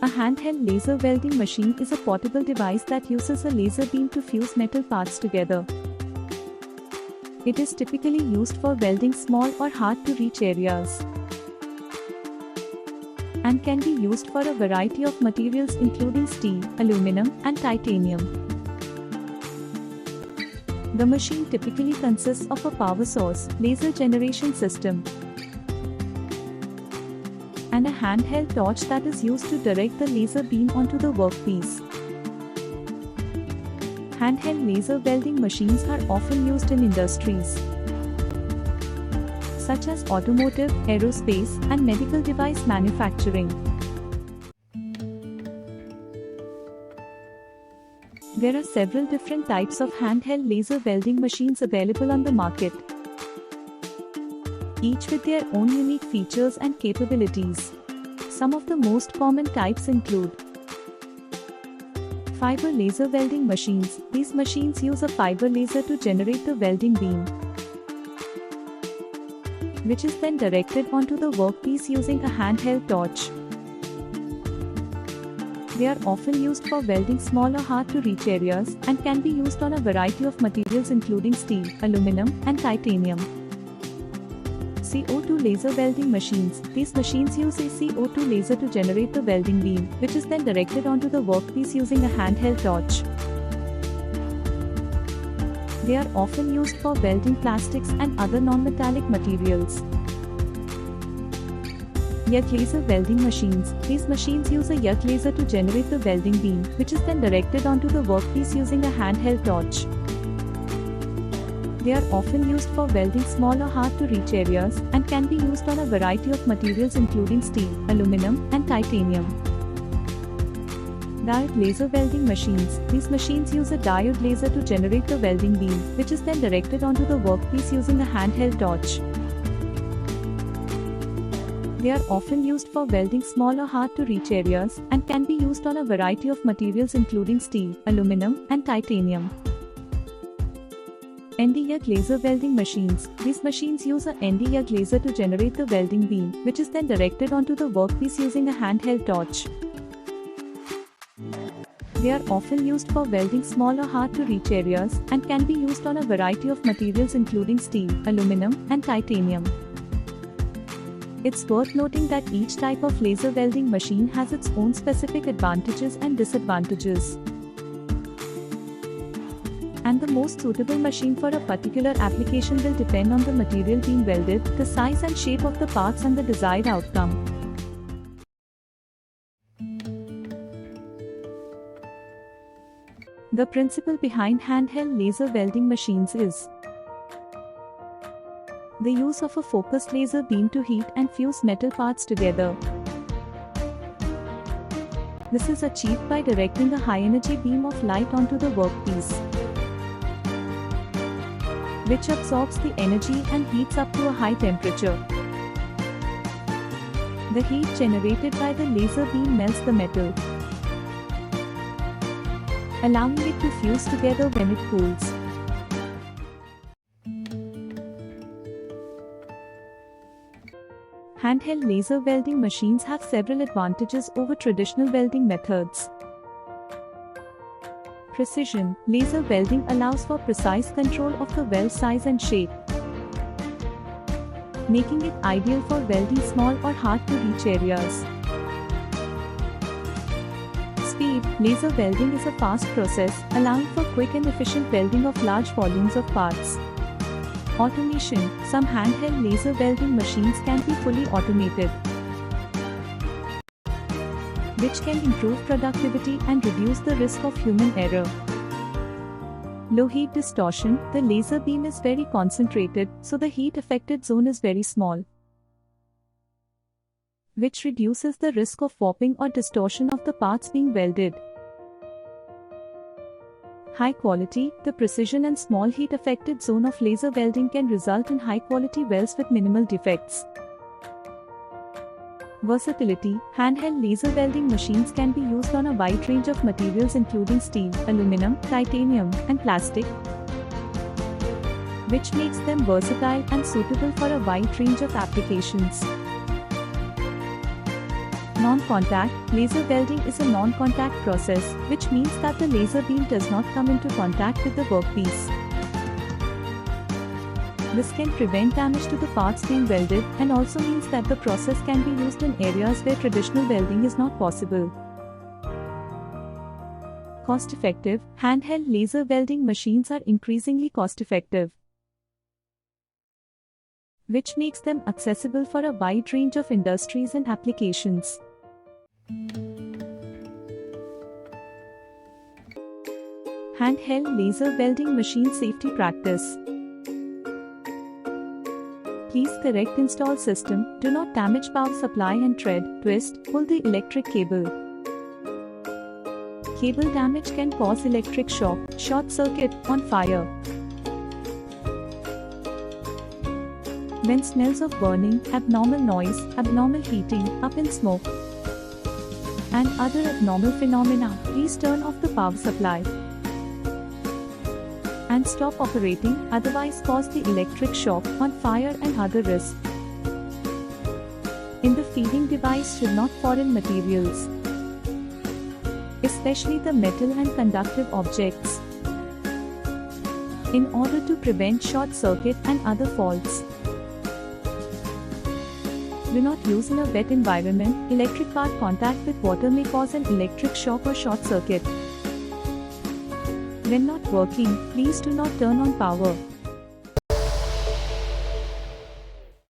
A handheld laser welding machine is a portable device that uses a laser beam to fuse metal parts together. It is typically used for welding small or hard-to-reach areas, and can be used for a variety of materials including steel, aluminum, and titanium. The machine typically consists of a power source, laser generation system, and a handheld torch that is used to direct the laser beam onto the workpiece. Handheld laser welding machines are often used in industries such as automotive, aerospace, and medical device manufacturing. There are several different types of handheld laser welding machines available on the market, each with their own unique features and capabilities. Some of the most common types include fiber laser welding machines. These machines use a fiber laser to generate the welding beam, which is then directed onto the workpiece using a handheld torch. They are often used for welding small or hard-to-reach areas and can be used on a variety of materials including steel, aluminum, and titanium. CO2 laser welding machines. These machines use a CO2 laser to generate the welding beam, which is then directed onto the workpiece using a handheld torch. They are often used for welding plastics and other non-metallic materials. Arc laser welding machines. These machines use a arc laser to generate the welding beam, which is then directed onto the workpiece using a handheld torch. They are often used for welding small or hard-to-reach areas and can be used on a variety of materials including steel, aluminum, and titanium. Diode laser welding machines. These machines use a diode laser to generate the welding beam, which is then directed onto the workpiece using a handheld torch. They are often used for welding small or hard-to-reach areas and can be used on a variety of materials including steel, aluminum, and titanium. ND arc laser welding machines. These machines use a ND arc laser to generate the welding beam, which is then directed onto the workpiece using a handheld torch. They are often used for welding small or hard-to-reach areas and can be used on a variety of materials including steel, aluminum, and titanium. It's worth noting that each type of laser welding machine has its own specific advantages and disadvantages, and the most suitable machine for a particular application will depend on the material being welded, the size and shape of the parts, and the desired outcome. The principle behind handheld laser welding machines is the use of a focused laser beam to heat and fuse metal parts together. This is achieved by directing a high-energy beam of light onto the workpiece, which absorbs the energy and heats up to a high temperature. The heat generated by the laser beam melts the metal, allowing it to fuse together when it cools. Handheld laser welding machines have several advantages over traditional welding methods. Precision. Laser welding allows for precise control of the weld size and shape, making it ideal for welding small or hard-to-reach areas. Speed. Laser welding is a fast process, allowing for quick and efficient welding of large volumes of parts. Automation. Some handheld laser welding machines can be fully automated, which can improve productivity and reduce the risk of human error. Low heat distortion. The laser beam is very concentrated, so the heat affected zone is very small, which reduces the risk of warping or distortion of the parts being welded. High quality. The precision and small heat affected zone of laser welding can result in high quality welds with minimal defects. Versatility. Handheld laser welding machines can be used on a wide range of materials including steel, aluminum, titanium, and plastic, which makes them versatile and suitable for a wide range of applications. Non-contact laser welding is a non-contact process, which means that the laser beam does not come into contact with the workpiece. This can prevent damage to the parts being welded and also means that the process can be used in areas where traditional welding is not possible. Cost-effective, handheld laser welding machines are increasingly cost-effective, which makes them accessible for a wide range of industries and applications. Handheld laser welding machine safety practice. Please correct install system, do not damage power supply and tread, twist, pull the electric cable. Cable damage can cause electric shock, short circuit, on fire. When smells of burning, abnormal noise, abnormal heating, up in smoke, and other abnormal phenomena, please turn off the power supply and stop operating, otherwise cause the electric shock, on fire and other risks. In the feeding device should not foreign materials, especially the metal and conductive objects, in order to prevent short circuit and other faults. Do not use in a wet environment. Electric part contact with water may cause an electric shock or short circuit. When not working, please do not turn on power.